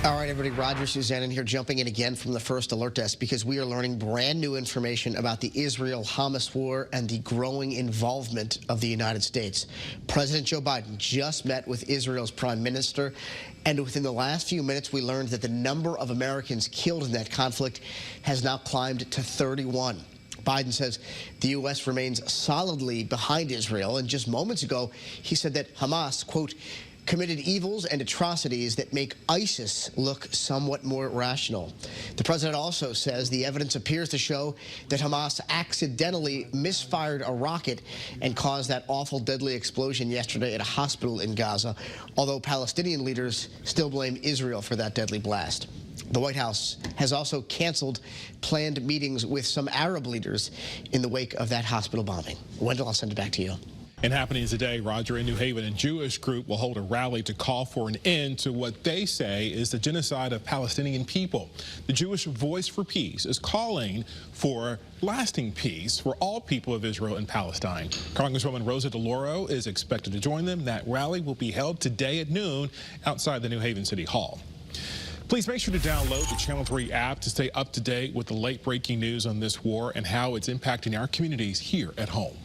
All right, everybody, Roger Suzanne in here jumping in again from the First Alert Desk because we are learning brand new information about the Israel-Hamas war and the growing involvement of the United States. President Joe Biden just met with Israel's prime minister, and within the last few minutes, we learned that the number of Americans killed in that conflict has now climbed to 31. Biden says the U.S. remains solidly behind Israel, and just moments ago, he said that Hamas, quote, committed evils and atrocities that make ISIS look somewhat more rational. The president also says the evidence appears to show that Hamas accidentally misfired a rocket and caused that awful deadly explosion yesterday at a hospital in Gaza, although Palestinian leaders still blame Israel for that deadly blast. The White House has also canceled planned meetings with some Arab leaders in the wake of that hospital bombing. Wendell, I'll send it back to you. And happening today, Roger, in New Haven, a Jewish group will hold a rally to call for an end to what they say is the genocide of Palestinian people. The Jewish Voice for Peace is calling for lasting peace for all people of Israel and Palestine. Congresswoman Rosa DeLauro is expected to join them. That rally will be held today at noon outside the New Haven City Hall. Please make sure to download the Channel 3 app to stay up to date with the late breaking news on this war and how it's impacting our communities here at home.